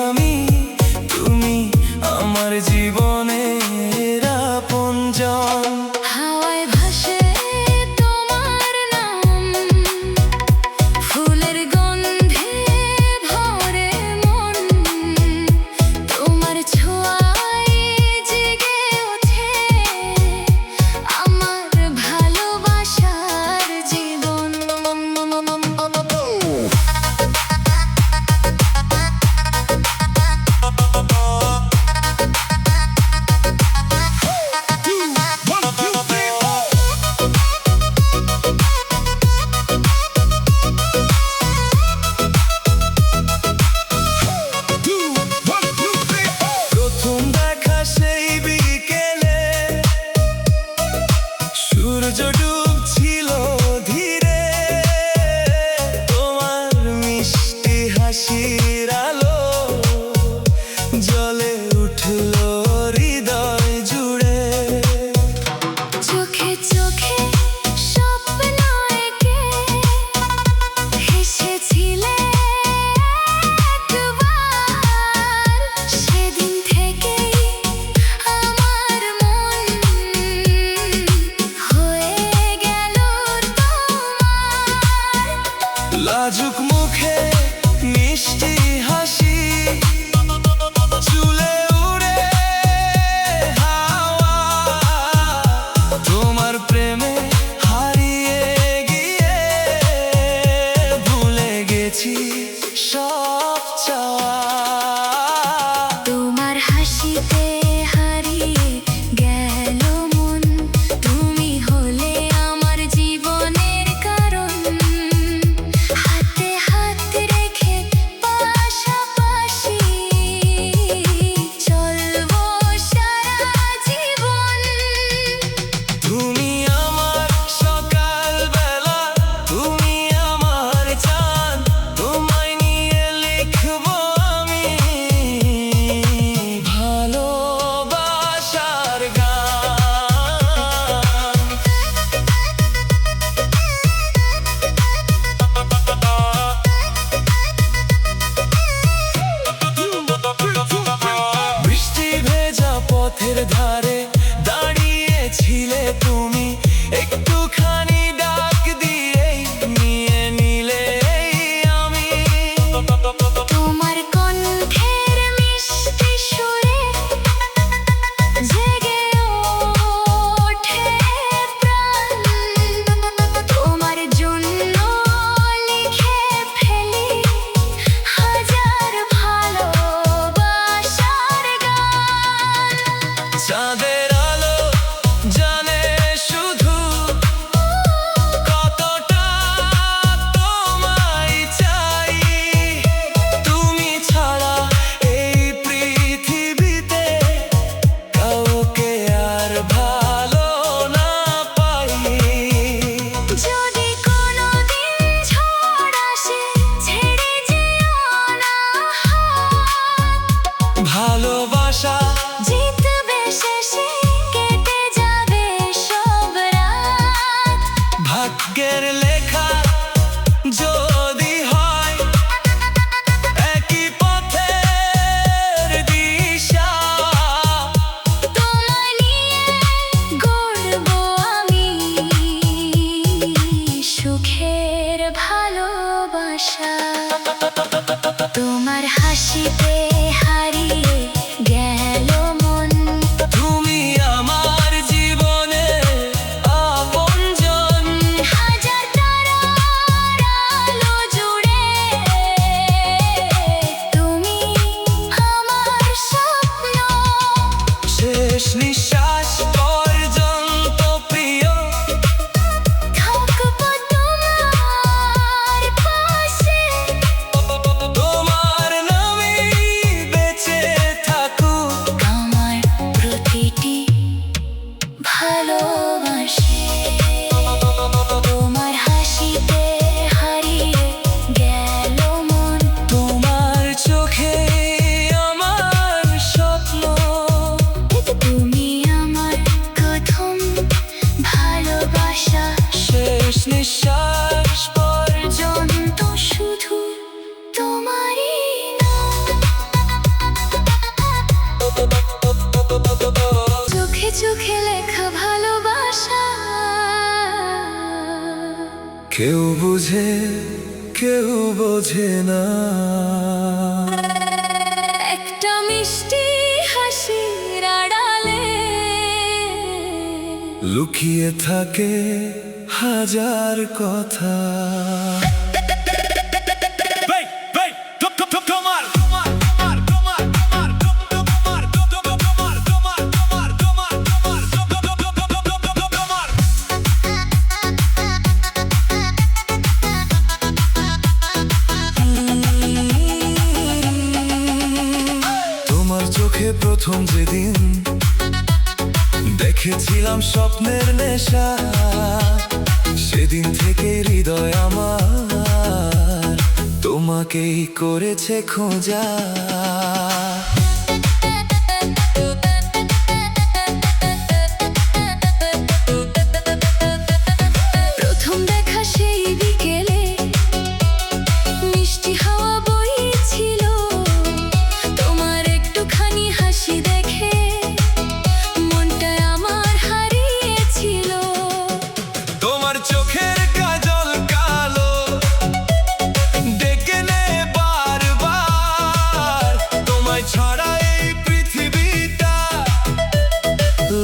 আমি, তুমি আমার জীবনের আপনজন। হাওয়ায় ভাসে তোমার নাম, ফুলের গন্ধে ভরে মন, তোমার ছোঁয়ায় জেগে ওঠে আমার ভালোবাসার জীবন। প্রথম দেখা সেই বিকেলে, সূর্য ডুবছিল ধীরে, তোমার মিষ্টি হাসির আলো জ্বলে উঠল হৃদয় জুড়ে। চোখে চোখে স্বপ্ন এঁকে হেসেছিলে একবার, সেদিন থেকেই আমার মন হয়ে গেল তোমার। লাজুক মুখে মিষ্টি হাসি, চুলে উড়ে হাওয়া, তোমার প্রেমে হারিয়ে গিয়ে ভুলে গেছি সব চাওয়া। তোমার হাসিতে হারিয়ে গেল মন, তুমি হলে আমার জীবনের কারণ। হাতে হাত রেখে পাশাপাশি চলবো সারা জীবন। তুমি আমার সকাল বেলা, তুমি আমার চাঁদ, তোমায় নিয়ে লিখবো আমি ভালোবাসার গান। বৃষ্টি ভেজা পথের ধারে দাঁড়িয়েছিলে তুমি, একটুখানি ডাক দিয়েই নিয়ে নিলে আমি। তোমার কণ্ঠের মিষ্টি সুরে জেগে ওঠে প্রাণ, তোমার জন্য লিখে ফেলি হাজার ভালোবাসার গান। চাঁদের আলো জানে শুধু কতটা তোমায় চাই, তুমি ছাড়া এই পৃথিবীতে কাউকে আর ভালো না পাই। যদি কোনোদিন ঝড় আসে ছেড়ে যেও না হাত, ভালোবাসা জিতবে শেষে কেটে যাবে সব রাত। ভাগ্যের লেখা যদি হয় একই পথের দিশা, তোমায় নিয়ে গড়বো আমি সুখের ভালোবাসা। তোমার হাসিতে হারিয়ে গেল মন, তুমি আমার জীবনের আপনজন। হাজার তারার আলো জুড়ে তুমি আমার স্বপ্ন। শেষ নিঃশ্বাস পর্যন্ত প্রিয় থাকবো তোমার পাশে। তোমার নামে বেঁচে চোখে লেখা ভালোবাসা। কেউ বুঝে কেউ বোঝে না। একটা মিষ্টি হাসির আড়ালে লুকিয়ে থাকে হাজার কথা। তোমার চোখে প্রথম যেদিন দেখেছিলাম স্বপ্নের নেশা, সেদিন থেকে হৃদয় আমার তোমাকেই করেছে খোঁজা। প্রথম দেখা সেই বিকেলে মিষ্টি হাওয়া বইছিল, তোমার একটুখানি হাসি দেখে মনটা আমার হারিয়েছিল। তোমার চোখের কাজল কালো ডেকে নে বারবার, তোমায় ছাড়া এই পৃথিবীটা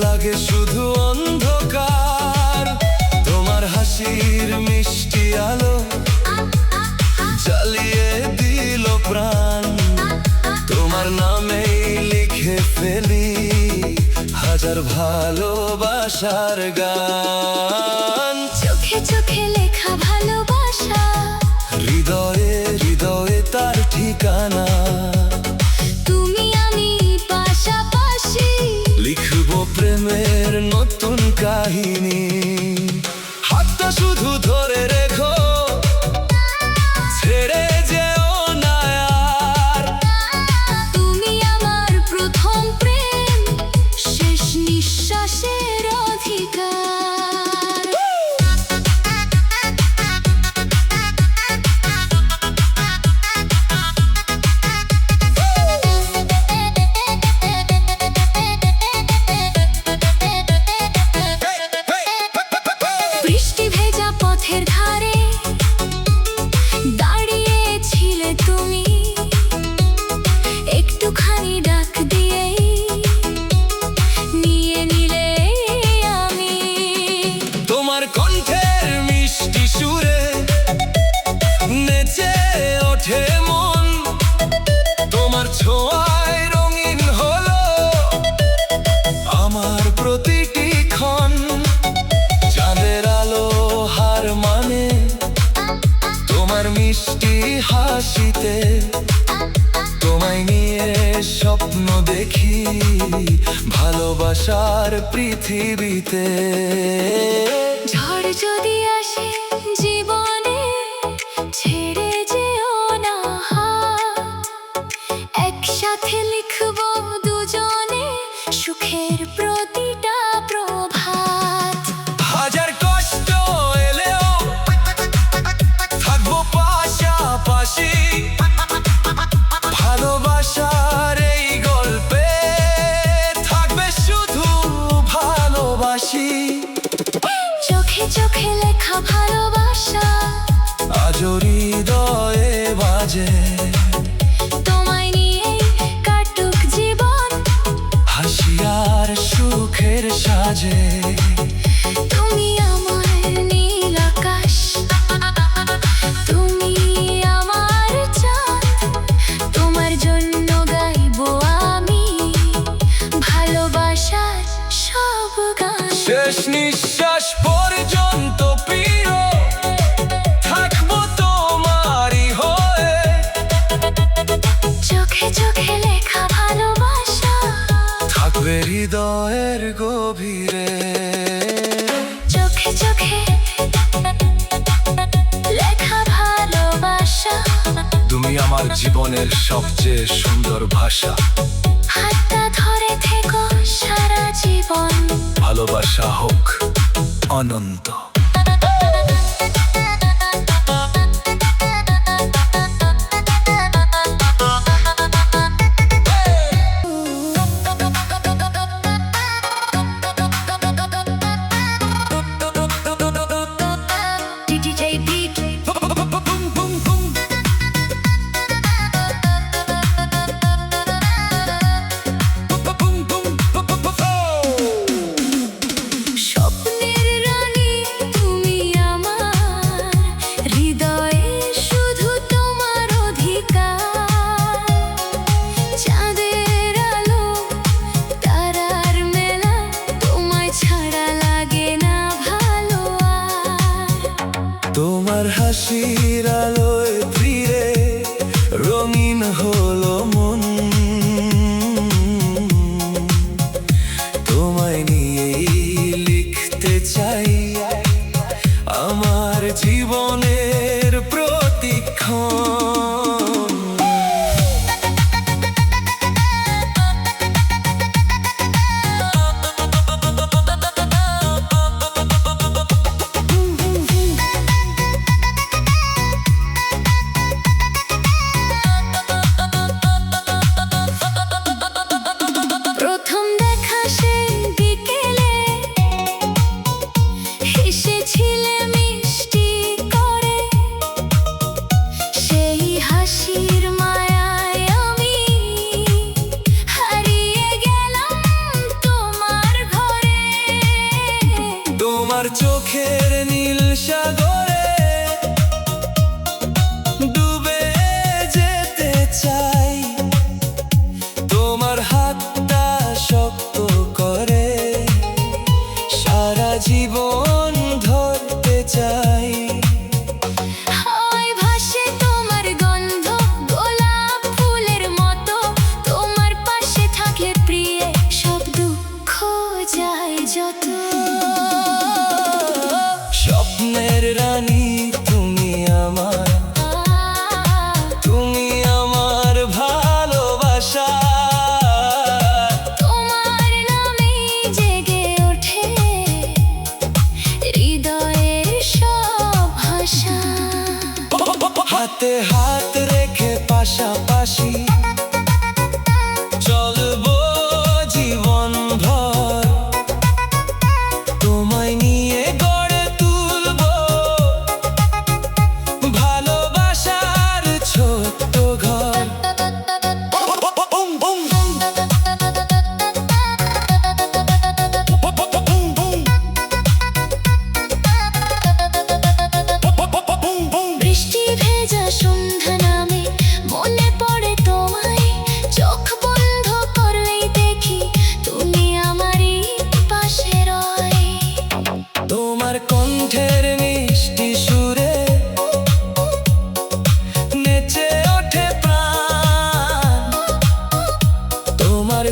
লাগে শুধু অন্ধকার। তোমার হাসির মিষ্টি আলো জ্বালিয়ে দিল প্রাণ, তোমার নামেই লিখে ফেলি হাজার ভালোবাসার গান। চোখে চোখে লেখা ভালোবাসা, হৃদয়ে হৃদয়ে তার ঠিকানা। তুমি আমি পাশাপাশি লিখবো প্রেমের নতুন কাহিনী। হাতটা শুধু ধরে রেখো, ছেড়ে যেও না আর। তুমি আমার প্রথম প্রেম, শেষ নিঃশ্বাসের অধিকার। বৃষ্টি ভেজা পথের ধারে দাঁড়িয়েছিলে তুমি, একটুখানি ডাক দিয়েই নিয়ে নিলে আমি। তোমার কণ্ঠের মিষ্টি সুরে নেচে ওঠে মন, তোমার ছোঁয়ায় রঙিন হলো আমার প্রতিটি ক্ষণ। চাঁদের আলো হার মানে তোমার মিষ্টি হাসিতে, তোমায় নিয়ে স্বপ্ন দেখি ভালোবাসার পৃথিবীতে। ঝড় যদি আসে জীবনে ছেড়ে যেও না হাত, একসাথে লিখবো দুজনে সুখের প্রতিটা প্রভাত। হাজার কষ্ট এলেও থাকবো পাশাপাশি, ভালোবাসার এই গল্পে থাকবে শুধু ভালোবাসি। চোখে চোখে লেখা ভালোবাসা, আজও হৃদয়ে বাজে তোমায় নিয়ে কাটুক জীবন হাসি আর সুখের সাজে। তুমি আমার নীল আকাশ, তুমি আমার চাঁদ, তোমার জন্য গাইবো আমি ভালোবাসার সব গান। শেষ নিঃশ্বাস পর্যন্ত প্রিয় থাকবো তোমারই হয়ে। চোখে চোখে লেখা ভালোবাসা, থাকবে হৃদয়ের গভীরে। চোখে চোখে লেখা ভালোবাসা, তুমি আমার জীবনের সবচেয়ে সুন্দর ভাষা। হাতটা ধরে থেকো সারা জীবন, ভালোবাসা হোক অনন্ত।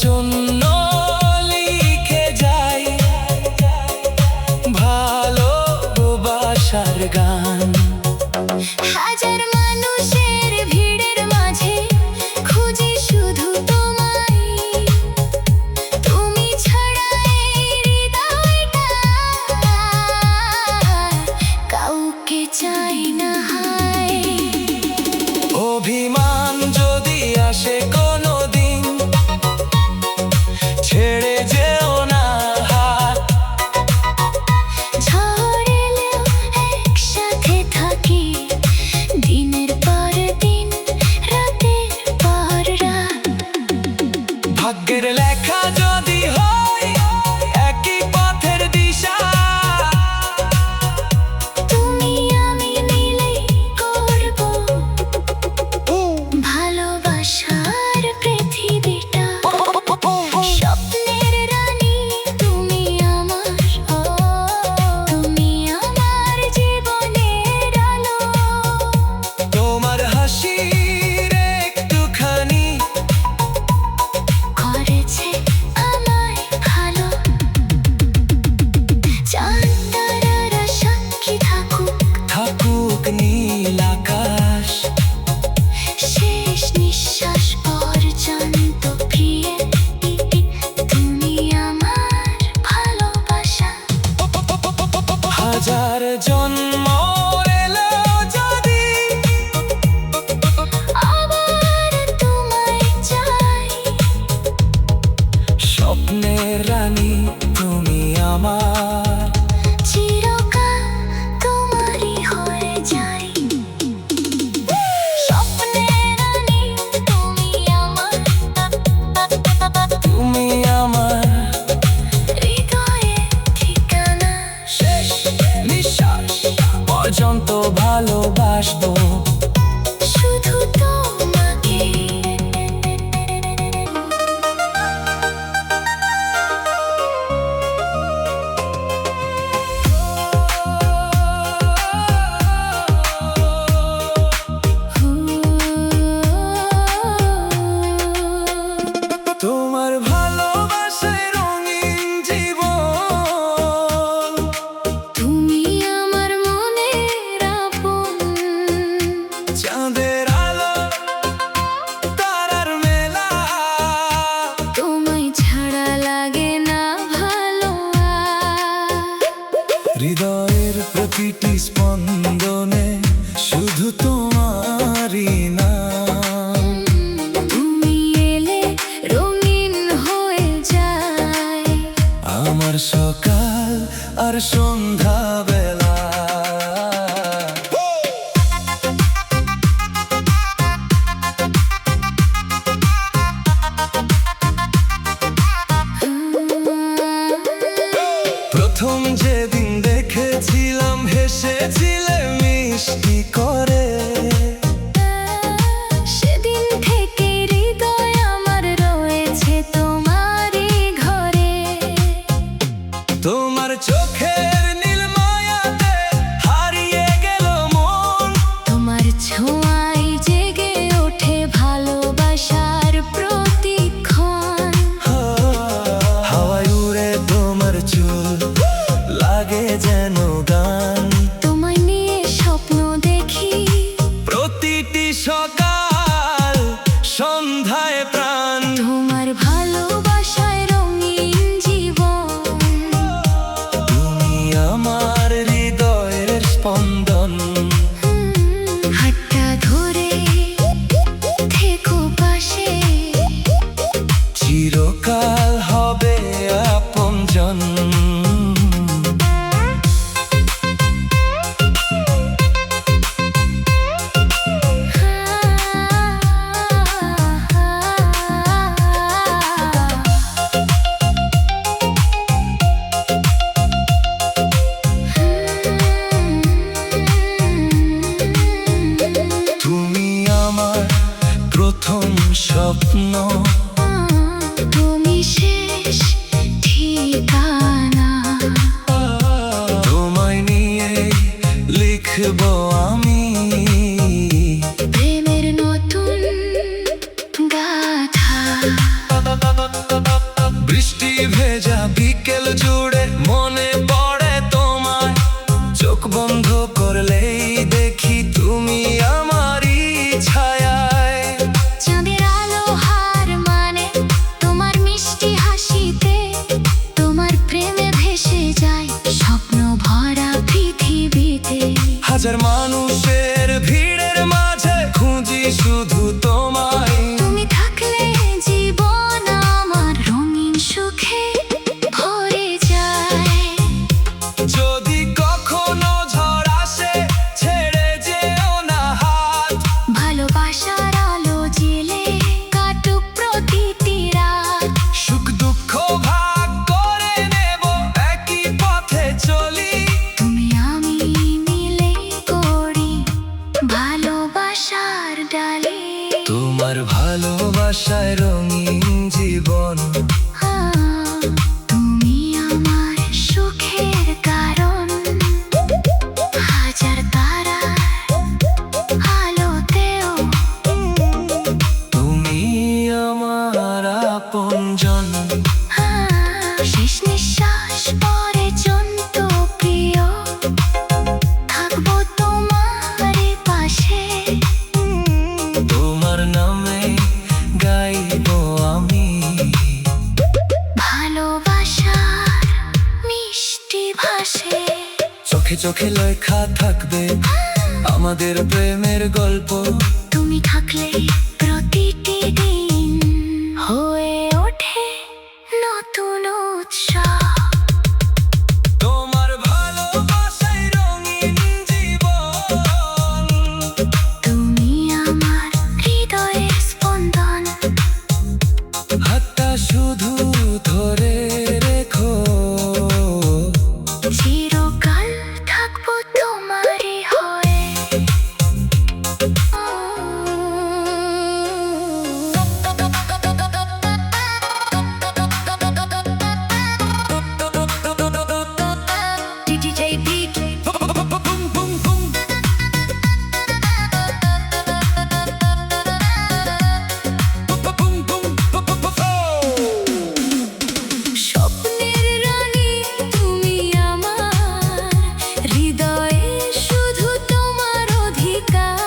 জন্য লিখে যাই ভালোবাসার গান। হাজার মানুষের ভিড়ের মাঝে খুঁজি শুধু তোমায়, তুমি ছাড়া এই হৃদয়টা কাউকে চাই না হায়। অভিমান যদি আসে কোনোদিন, ছেড়ে যেও না হাত। ঝড় এলেও একসাথে থাকি, দিনের পর দিন, রাতের পর রাত। ভাগ্যের লেখা যদি হয় একই পথের দিশা, তুমি আমি মিলেই করব ভালোবাসার পৃথিবীটা। স্বপ্নের রানী তুমি আমার, তুমি আমার জীবনের আলো। তোমার হাসির একটুখানি করেছে আমায় ভালো। চাঁদ তারারা সাক্ষী থাকুক, থাকুক নীল আকাশ। শেষ নিঃশ্বাস পর্যন্ত প্রিয়ে তুমি আমার ভালোবাসা। হাজার জন্ম এলো যদি আবার তোমায় চাই, স্বপ্নের রানী তুমি আমার। চিরকাল তোমারই হয়ে যাই। স্বপ্নের রানী তুমি আমার, তুমি আমার হৃদয়ে ঠিকানা। শেষ নিঃশ্বাস পর্যন্ত ভালোবাসবো শুধু তোমাকে। তোমার ভালোবাসায় রঙিন জীবন। তুমি আমার মনের আপন, চাঁদের আলো তারার মেলা, তোমায় ছাড়া লাগে না ভালো আর। হৃদয়ের প্রতিটি স্পন্দনে শুধু তোমারই নাম। তুমি এলে রঙিন হয়ে যায় আমার সকাল আর সন্ধ্যা বেলা। প্রথম যেদিন দেখেছিলাম হেসেছিলে মিষ্টি করে। সেদিন থেকে হৃদয় আমার রয়েছে তোমারই ঘরে। তোমার চোখের নীল মায়াতে হারিয়ে গেল মন। তোমার ছোঁয়ায় জেগে ওঠে ভালোবাসার প্রতিক্ষণ। হাওয়ায় উড়ে তোমার চুল লাগে যেন গান। তোমায় নিয়ে স্বপ্ন দেখি প্রতিটি সকাল সন্ধ্যায় প্রাণ। তোমার ভালোবাসায় রঙিন জীবন। তুমি আমার হৃদয়ের স্পন্দন। হাতটা ধরে থেকো পাশে, চিরকাল হবে আপনজন। তুমি আমার প্রথম স্বপ্ন। তুমি শেষ ঠিকানা। তোমায় নিয়ে লিখব আমি প্রেমের নতুন গাথা। হাজার মানুষের ভিড়ের মাঝে খুঁজি শুধু তোমায়। তুমি থাকলে জীবন আমার রঙিন সুখে ভরে যায়। যদি কখনো ঝড় আসে ছেড়ে যেও না হাত। ভালোবাসার আলো জেলে কাটুক প্রতিটি রাত। সুখ দুঃখ ভাগ করে নেব একই পথে চলি। তুমি আমি মিলে করি ভালোবাসার ডালি। তোমার ভালোবাসায় রঙিন জীবন। তুমি আমার সুখের কারণ। হাজার তারার আলোতেও তুমি আমার আপনজন। শেষ নিঃশ্বাস পর্যন্ত প্রিয় থাকবো তোমার পাশে। তোমার নামে গাইবো আমি ভালোবাসার মিষ্টি ভাষে। চোখে চোখে লেখা থাকবে আমাদের প্রেমের গল্প। তুমি থাকলে প্রতিটি দিন হয়ে ওঠে নতুন উৎসব। তোমার ভালোবাসায় রঙিন জীবন। তুমি আমার হৃদয়ের স্পন্দন। হাতটা শুধু ধরে রেখো। চিরকাল থাকবো তোমারই হয়ে। DJ Beat স্বপ্নের রানী তুমি আমার হৃদয়ে শুধু তোমার অধিকার।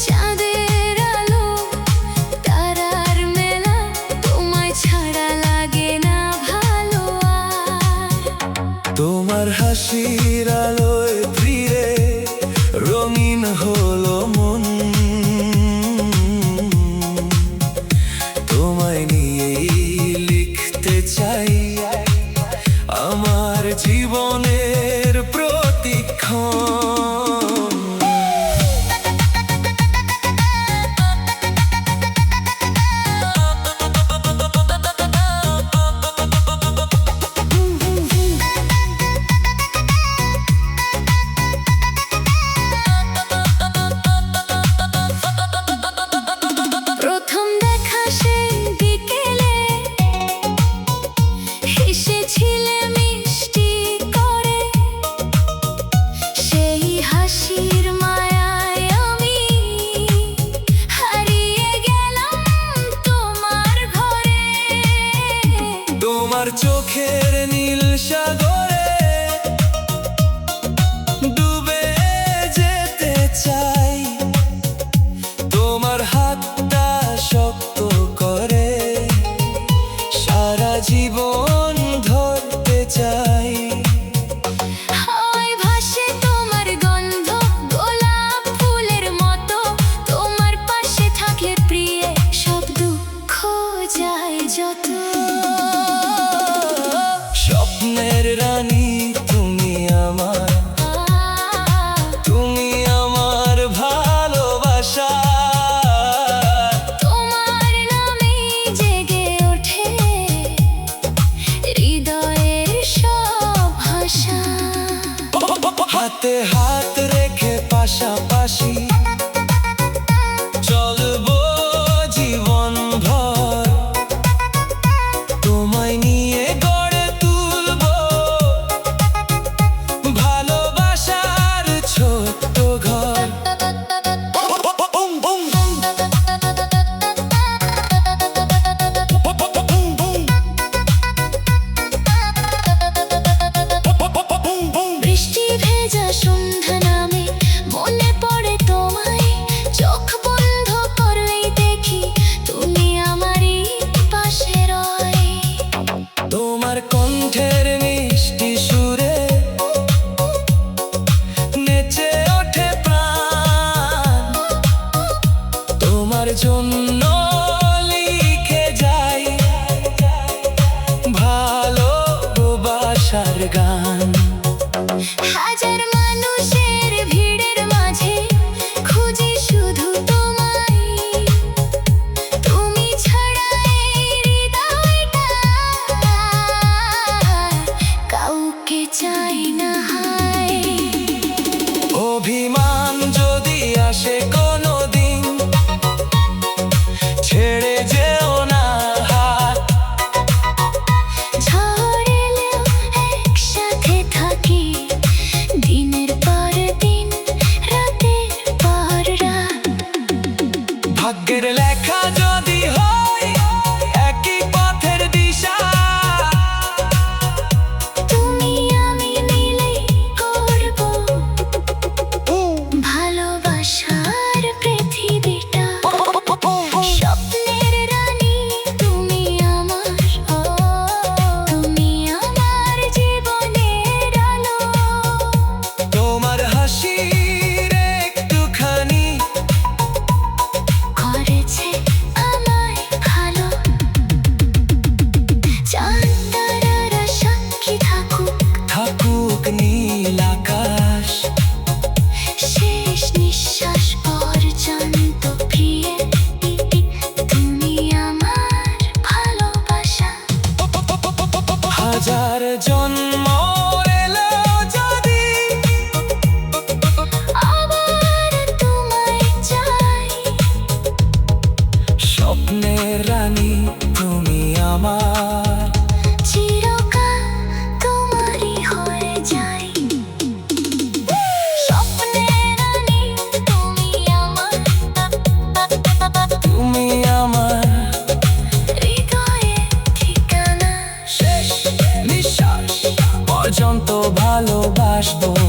চাঁদের আলো তারার মেলা তোমায় ছাড়া লাগে না ভালো আর। তোমার হাসির আলোয় ফিরে রঙিন হলো মন। তোমায় নিয়েই লিখতে চাই আমার জীবনের প্রতিক্ষণ। প্রথম দেখা সেই বিকেলে হেসেছিলে মিষ্টি করে। সেই হাসির মায়ায় আমি হারিয়ে গেলাম তোমার ঘরে। তোমার চোখের নীল সাগরে ডুবে যেতে চাই। তোমার হাতটা শক্ত করে সারা জীবন ধরতে চাই। হাওয়ায় ভাসে তোমার গন্ধ গোলাপ ফুলের মতো। তোমার পাশে থাকলে প্রিয়ে সব দুঃখ যায় যত। পর্যন্ত ভালোবাসবো